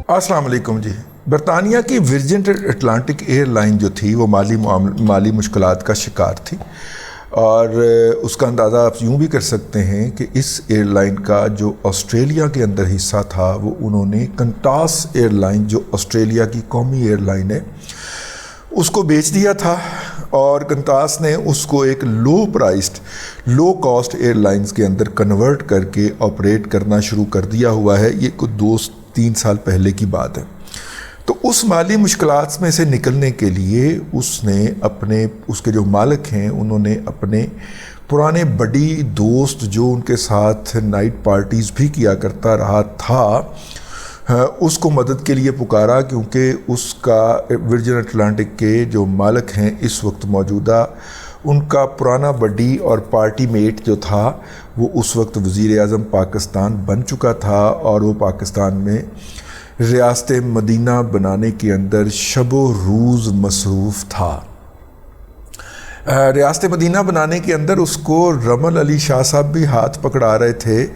السلام علیکم جی۔ برطانیہ کی ورجن اٹلانٹک ایئر لائن جو تھی وہ مالی مشکلات کا شکار تھی، اور اس کا اندازہ آپ یوں بھی کر سکتے ہیں کہ اس ایئر لائن کا جو آسٹریلیا کے اندر حصہ تھا وہ انہوں نے کنٹاس ایئر لائن، جو آسٹریلیا کی قومی ایئر لائن ہے، اس کو بیچ دیا تھا، اور کنٹاس نے اس کو ایک لو کاسٹ ایئر لائنز کے اندر کنورٹ کر کے آپریٹ کرنا شروع کر دیا ہوا ہے۔ یہ کوئی 2-3 سال پہلے کی بات ہے۔ تو اس مالی مشکلات میں سے نکلنے کے لیے اس کے جو مالک ہیں انہوں نے اپنے پرانے بڑی دوست جو ان کے ساتھ نائٹ پارٹیز بھی کیا کرتا رہا تھا، اس کو مدد کے لیے پکارا، کیونکہ اس کا ورجن اٹلانٹک کے جو مالک ہیں اس وقت موجودہ، ان کا پرانا بڈی اور پارٹی میٹ جو تھا وہ اس وقت وزیر اعظم پاکستان بن چکا تھا، اور وہ پاکستان میں ریاست مدینہ بنانے کے اندر شب و روز مصروف تھا۔ ریاست مدینہ بنانے کے اندر اس کو رمل علی شاہ صاحب بھی ہاتھ پکڑا رہے تھے،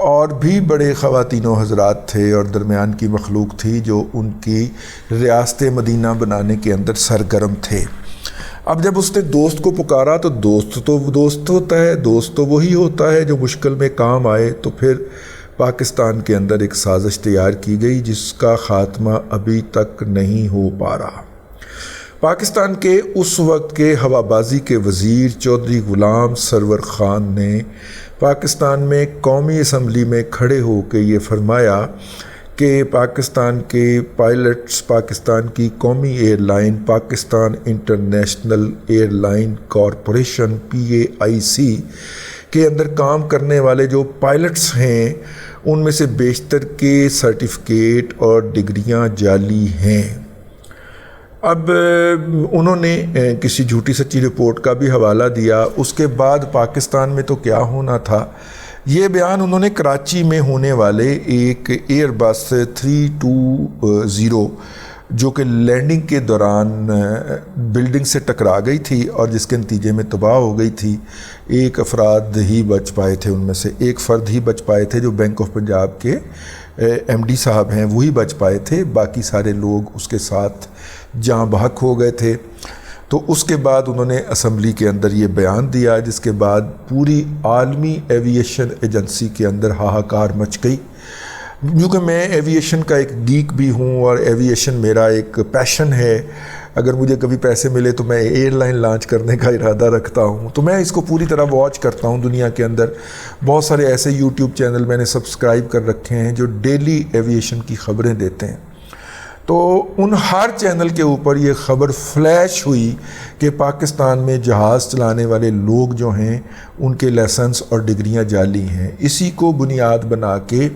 اور بھی بڑے خواتین و حضرات تھے اور درمیان کی مخلوق تھی جو ان کی ریاست مدینہ بنانے کے اندر سرگرم تھے۔ اب جب اس نے دوست کو پکارا تو دوست ہوتا ہے، دوست تو وہی ہوتا ہے جو مشکل میں کام آئے۔ تو پھر پاکستان کے اندر ایک سازش تیار کی گئی جس کا خاتمہ ابھی تک نہیں ہو پا رہا۔ پاکستان کے اس وقت کے ہوابازی کے وزیر چودھری غلام سرور خان نے پاکستان میں قومی اسمبلی میں کھڑے ہو کے یہ فرمایا کہ پاکستان کے پائلٹس پاکستان کی قومی airline Pakistan International Airline Corporation PAIC کے اندر کام کرنے والے جو پائلٹس ہیں ان میں سے بیشتر کے سرٹیفکیٹ اور ڈگریاں جعلی ہیں۔ اب انہوں نے کسی جھوٹی سچی رپورٹ کا بھی حوالہ دیا۔ اس کے بعد پاکستان میں تو کیا ہونا تھا، یہ بیان انہوں نے کراچی میں ہونے والے ایک ایئر بس 320 جو کہ لینڈنگ کے دوران بلڈنگ سے ٹکرا گئی تھی اور جس کے نتیجے میں تباہ ہو گئی تھی، ایک افراد ہی بچ پائے تھے، ان میں سے ایک فرد ہی بچ پائے تھے جو بینک آف پنجاب کے MD صاحب ہیں، وہی بچ پائے تھے، باقی سارے لوگ اس کے ساتھ جاں بحق ہو گئے تھے۔ تو اس کے بعد انہوں نے اسمبلی کے اندر یہ بیان دیا، جس کے بعد پوری عالمی ایوییشن ایجنسی کے اندر ہاہاکار مچ گئی۔ کیونکہ میں ایوییشن کا ایک گیک بھی ہوں اور ایوییشن میرا ایک پیشن ہے، اگر مجھے کبھی پیسے ملے تو میں ایئر لائن لانچ کرنے کا ارادہ رکھتا ہوں، تو میں اس کو پوری طرح واچ کرتا ہوں۔ دنیا کے اندر بہت سارے ایسے YouTube چینل میں نے سبسکرائب کر رکھے ہیں جو ڈیلی ایوییشن کی خبریں دیتے ہیں۔ تو ان ہر چینل کے اوپر یہ خبر فلیش ہوئی کہ پاکستان میں جہاز چلانے والے لوگ جو ہیں ان کے لائسنس اور ڈگریاں جعلی ہیں۔ اسی کو بنیاد بنا کے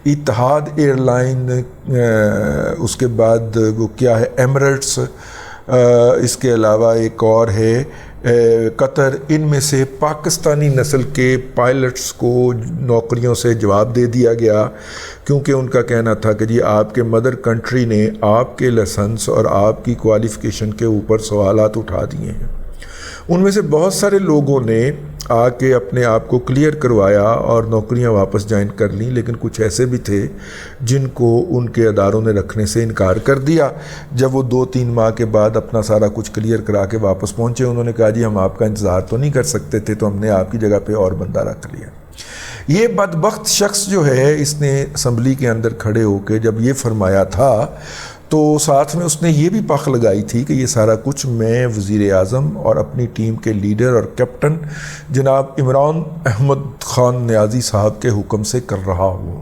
اتحاد ایئر لائن، اس کے بعد وہ کیا ہے ایمریٹس، اس کے علاوہ ایک اور ہے قطر، ان میں سے پاکستانی نسل کے پائلٹس کو نوکریوں سے جواب دے دیا گیا، کیونکہ ان کا کہنا تھا کہ جی آپ کے مدر کنٹری نے آپ کے لائسنس اور آپ کی کوالیفیکیشن کے اوپر سوالات اٹھا دیے ہیں۔ ان میں سے بہت سارے لوگوں نے آ کے اپنے آپ کو کلیئر کروایا اور نوکریاں واپس جوائن کر لیں، لیکن کچھ ایسے بھی تھے جن کو ان کے اداروں نے رکھنے سے انکار کر دیا۔ جب وہ 2-3 ماہ کے بعد اپنا سارا کچھ کلیئر کرا کے واپس پہنچے، انہوں نے کہا جی ہم آپ کا انتظار تو نہیں کر سکتے تھے، تو ہم نے آپ کی جگہ پہ اور بندہ رکھ لیا۔ یہ بدبخت شخص جو ہے اس نے اسمبلی کے اندر کھڑے ہو کے جب یہ فرمایا تھا تو ساتھ میں اس نے یہ بھی پخ لگائی تھی کہ یہ سارا کچھ میں وزیر اعظم اور اپنی ٹیم کے لیڈر اور کیپٹن جناب عمران احمد خان نیازی صاحب کے حکم سے کر رہا ہوں۔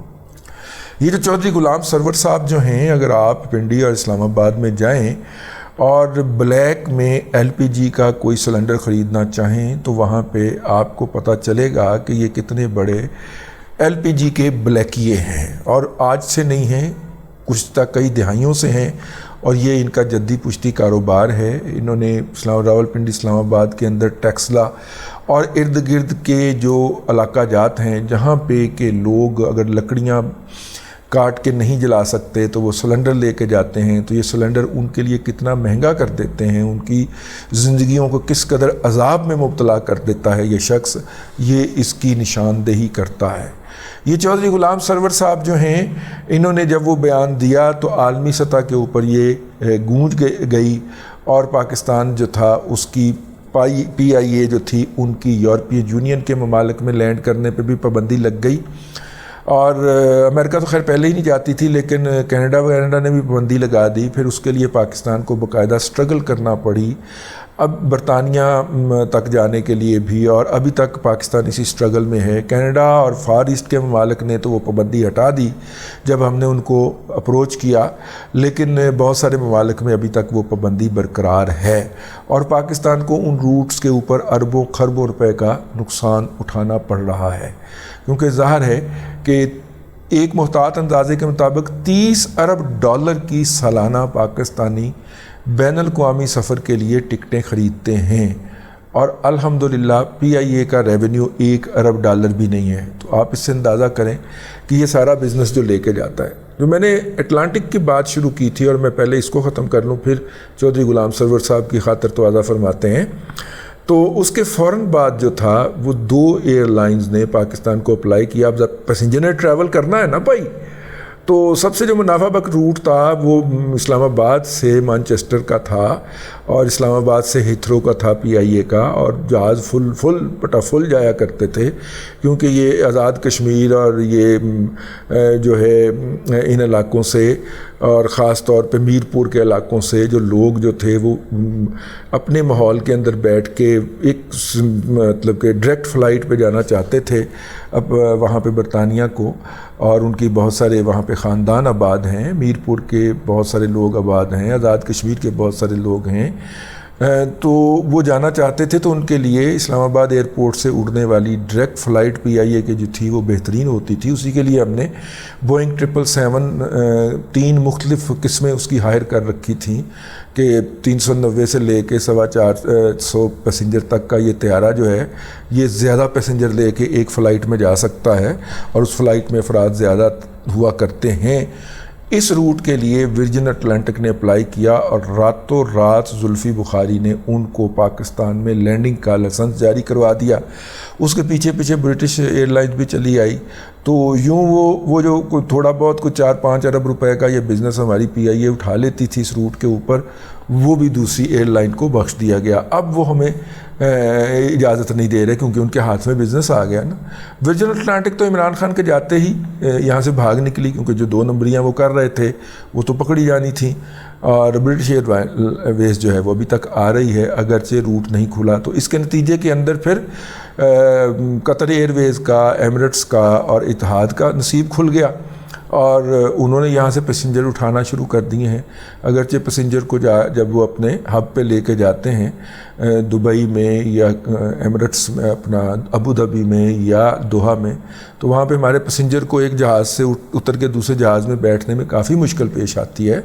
یہ جو چودھری غلام سرور صاحب جو ہیں، اگر آپ پنڈی اور اسلام آباد میں جائیں اور بلیک میں LPG کا کوئی سلنڈر خریدنا چاہیں تو وہاں پہ آپ کو پتہ چلے گا کہ یہ کتنے بڑے LPG کے بلیکیے ہیں، اور آج سے نہیں ہیں، گزشتہ کئی دہائیوں سے ہیں، اور یہ ان کا جدی پشتی کاروبار ہے۔ انہوں نے راولپنڈی اسلام آباد کے اندر ٹیکسلا اور ارد گرد کے جو علاقہ جات ہیں جہاں پہ کہ لوگ اگر لکڑیاں کاٹ کے نہیں جلا سکتے تو وہ سلنڈر لے کے جاتے ہیں، تو یہ سلنڈر ان کے لیے کتنا مہنگا کر دیتے ہیں، ان کی زندگیوں کو کس قدر عذاب میں مبتلا کر دیتا ہے یہ شخص، یہ اس کی نشاندہی کرتا ہے۔ یہ چودھری غلام سرور صاحب جو ہیں، انہوں نے جب وہ بیان دیا تو عالمی سطح کے اوپر یہ گونج گئی، اور پاکستان جو تھا اس کی PIA جو تھی ان کی یورپین یونین کے ممالک میں لینڈ کرنے پہ بھی پابندی لگ گئی، اور امریکہ تو خیر پہلے ہی نہیں جاتی تھی، لیکن کینیڈا نے بھی پابندی لگا دی۔ پھر اس کے لیے پاکستان کو باقاعدہ سٹرگل کرنا پڑی، اب برطانیہ تک جانے کے لیے بھی، اور ابھی تک پاکستان اسی سٹرگل میں ہے۔ کینیڈا اور فار ایسٹ کے ممالک نے تو وہ پابندی ہٹا دی جب ہم نے ان کو اپروچ کیا، لیکن بہت سارے ممالک میں ابھی تک وہ پابندی برقرار ہے، اور پاکستان کو ان روٹس کے اوپر اربوں خربوں روپے کا نقصان اٹھانا پڑ رہا ہے، کیونکہ ظاہر ہے کہ ایک محتاط اندازے کے مطابق $30 ارب کی سالانہ پاکستانی بین الاقوامی سفر کے لیے ٹکٹیں خریدتے ہیں، اور الحمدللہ PIA کا ریونیو $1 ارب بھی نہیں ہے۔ تو آپ اس سے اندازہ کریں کہ یہ سارا بزنس جو لے کے جاتا ہے۔ جو میں نے اٹلانٹک کی بات شروع کی تھی، اور میں پہلے اس کو ختم کر لوں، پھر چودھری غلام سرور صاحب کی خاطر تواضع فرماتے ہیں، تو اس کے فوراً بعد جو تھا وہ 2 ایئر لائنز نے پاکستان کو اپلائی کیا۔ اب جب پیسنجر نے ٹریول کرنا ہے نا بھائی، تو سب سے جو منافع بخش روٹ تھا وہ اسلام آباد سے مانچسٹر کا تھا، اور اسلام آباد سے ہیتھرو کا تھا PIA کا، اور جہاز فل جایا کرتے تھے، کیونکہ یہ آزاد کشمیر اور یہ جو ہے ان علاقوں سے، اور خاص طور پہ میر پور کے علاقوں سے جو لوگ جو تھے وہ اپنے ماحول کے اندر بیٹھ کے ایک مطلب کہ ڈائریکٹ فلائٹ پہ جانا چاہتے تھے اب وہاں پہ برطانیہ کو، اور ان کی بہت سارے وہاں پہ خاندان آباد ہیں، میر پور کے بہت سارے لوگ آباد ہیں، آزاد کشمیر کے بہت سارے لوگ ہیں، تو وہ جانا چاہتے تھے، تو ان کے لیے اسلام آباد ایئرپورٹ سے اڑنے والی ڈائریکٹ فلائٹ PIA کی جو تھی وہ بہترین ہوتی تھی۔ اسی کے لیے ہم نے بوئنگ 777 3 مختلف قسمیں اس کی ہائر کر رکھی تھیں، کہ 390 سے لے کے 450 پیسنجر تک کا یہ طیارہ جو ہے یہ زیادہ پیسنجر لے کے ایک فلائٹ میں جا سکتا ہے، اور اس فلائٹ میں افراد زیادہ ہوا کرتے ہیں۔ اس روٹ کے لیے ورجن اٹلانٹک نے اپلائی کیا، اور راتوں رات زلفی بخاری نے ان کو پاکستان میں لینڈنگ کا لائسنس جاری کروا دیا۔ اس کے پیچھے برٹش ایئر لائنز بھی چلی آئی، تو یوں وہ جو تھوڑا بہت 4-5 ارب روپے کا یہ بزنس ہماری PIA اٹھا لیتی تھی اس روٹ کے اوپر، وہ بھی دوسری ایئر لائن کو بخش دیا گیا۔ اب وہ ہمیں اجازت نہیں دے رہے، کیونکہ ان کے ہاتھ میں بزنس آ گیا نا۔ ورجن اٹلانٹک تو عمران خان کے جاتے ہی یہاں سے بھاگ نکلی، کیونکہ جو 2 نمبریاں وہ کر رہے تھے وہ تو پکڑی جانی تھیں، اور برٹش ایئر ویز جو ہے وہ ابھی تک آ رہی ہے، اگرچہ روٹ نہیں کھلا۔ تو اس کے نتیجے کے اندر پھر قطر ایئر ویز کا، ایمریٹس کا اور اتحاد کا نصیب کھل گیا، اور انہوں نے یہاں سے پیسنجر اٹھانا شروع کر دیے ہیں۔ اگرچہ پیسنجر کو جب وہ اپنے ہب پہ لے کے جاتے ہیں دبئی میں یا ایمریٹس میں، اپنا ابو دھابی میں یا دوحہ میں، تو وہاں پہ ہمارے پیسنجر کو ایک جہاز سے اتر کے دوسرے جہاز میں بیٹھنے میں کافی مشکل پیش آتی ہے،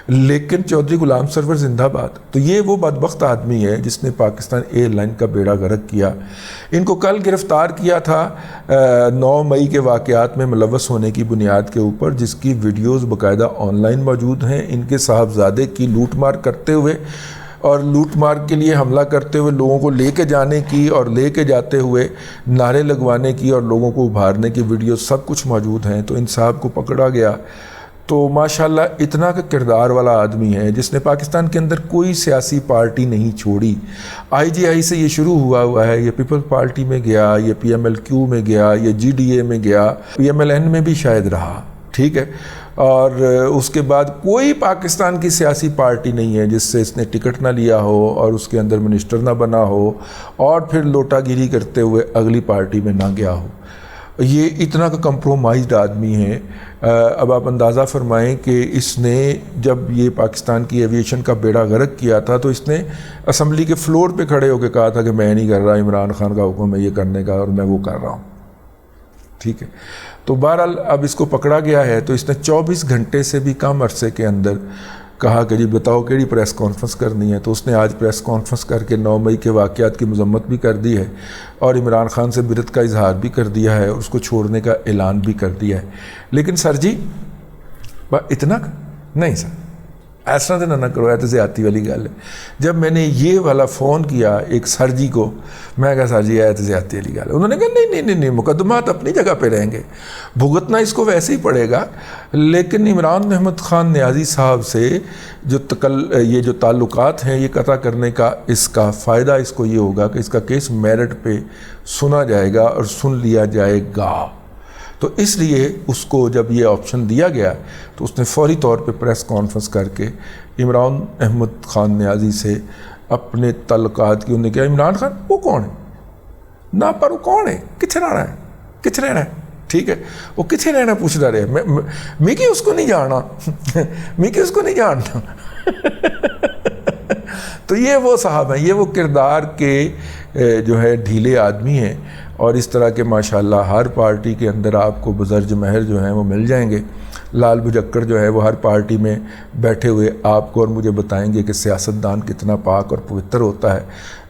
لیکن چودھری غلام سرور زندہ باد۔ تو یہ وہ بدبخت آدمی ہے جس نے پاکستان ایئر لائن کا بیڑا غرق کیا۔ ان کو کل گرفتار کیا تھا 9 مئی کے واقعات میں ملوث ہونے کی بنیاد کے اوپر، جس کی ویڈیوز باقاعدہ آن لائن موجود ہیں، ان کے صاحبزادے کی لوٹ مار کرتے ہوئے اور لوٹ مار کے لیے حملہ کرتے ہوئے لوگوں کو لے کے جانے کی، اور لے کے جاتے ہوئے نعرے لگوانے کی اور لوگوں کو ابھارنے کی ویڈیوز سب کچھ موجود ہیں۔ تو ان صاحب کو پکڑا گیا، تو ماشاءاللہ اتنا کا کردار والا آدمی ہے جس نے پاکستان کے اندر کوئی سیاسی پارٹی نہیں چھوڑی۔ IGI سے یہ شروع ہوا ہے، یہ پیپلز پارٹی میں گیا، یہ PMLQ میں گیا، یہ GDA میں گیا، PMLN میں بھی شاید رہا، ٹھیک ہے، اور اس کے بعد کوئی پاکستان کی سیاسی پارٹی نہیں ہے جس سے اس نے ٹکٹ نہ لیا ہو اور اس کے اندر منسٹر نہ بنا ہو، اور پھر لوٹا گیری کرتے ہوئے اگلی پارٹی میں نہ گیا ہو۔ یہ اتنا کا کمپرومائزڈ آدمی ہے۔ اب آپ اندازہ فرمائیں کہ اس نے جب یہ پاکستان کی ایویشن کا بیڑا غرق کیا تھا تو اس نے اسمبلی کے فلور پہ کھڑے ہو کے کہا تھا کہ میں نہیں کر رہا، عمران خان کا حکم ہے یہ کرنے کا اور میں وہ کر رہا ہوں، ٹھیک ہے۔ تو بہرحال اب اس کو پکڑا گیا ہے، تو اس نے 24 گھنٹے سے بھی کم عرصے کے اندر کہا کہ جی بتاؤ کیڑی پریس کانفرنس کرنی ہے، تو اس نے آج پریس کانفرنس کر کے 9 مئی کے واقعات کی مذمت بھی کر دی ہے، اور عمران خان سے برت کا اظہار بھی کر دیا ہے، اور اس کو چھوڑنے کا اعلان بھی کر دیا ہے۔ لیکن سر جی اتنا نہیں سر اس طرح تو نہ کرو, ہے تو زیادتی والی گل ہے. جب میں نے یہ والا فون کیا ایک سر جی کو, میں کہا سر جی ہے تو زیادتی والی گل ہے. انہوں نے کہا نہیں مقدمات اپنی جگہ پہ رہیں گے, بھگتنا اس کو ویسے ہی پڑے گا, لیکن عمران احمد خان نیازی صاحب سے یہ جو تعلقات ہیں یہ قطع کرنے کا اس کا فائدہ اس کو یہ ہوگا کہ اس کا کیس میرٹ پہ سنا جائے گا اور سن لیا جائے گا. تو اس لیے اس کو جب یہ آپشن دیا گیا تو اس نے فوری طور پہ پریس کانفرنس کر کے عمران احمد خان نیازی سے اپنے تعلقات کی. انہوں نے کہا عمران خان وہ کون ہے نہ, پر وہ کون ہے, کتنے رہنا ہے, کتنے رہنا ہے, ٹھیک ہے وہ کتنے رہنا پوچھتا رہے, میکی اس کو نہیں جاننا, میکی اس کو نہیں جاننا. تو یہ وہ صاحب ہیں, یہ وہ کردار کے جو ہے ڈھیلے آدمی ہیں, اور اس طرح کے ماشاءاللہ ہر پارٹی کے اندر آپ کو بزرج مہر جو ہیں وہ مل جائیں گے. لال بجکڑ جو ہے وہ ہر پارٹی میں بیٹھے ہوئے آپ کو اور مجھے بتائیں گے کہ سیاستدان کتنا پاک اور پوتر ہوتا ہے.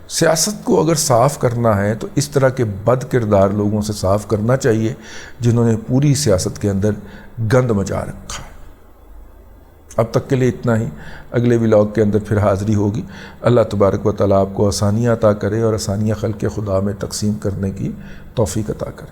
سیاست کو اگر صاف کرنا ہے تو اس طرح کے بد کردار لوگوں سے صاف کرنا چاہیے جنہوں نے پوری سیاست کے اندر گند مچا رکھا ہے. اب تک کے لیے اتنا ہی, اگلے ولاگ کے اندر پھر حاضری ہوگی. اللہ تبارک و تعالیٰ آپ کو آسانیاں عطا کرے اور آسانیاں خلق خدا میں تقسیم کرنے کی توفیق عطا کرے.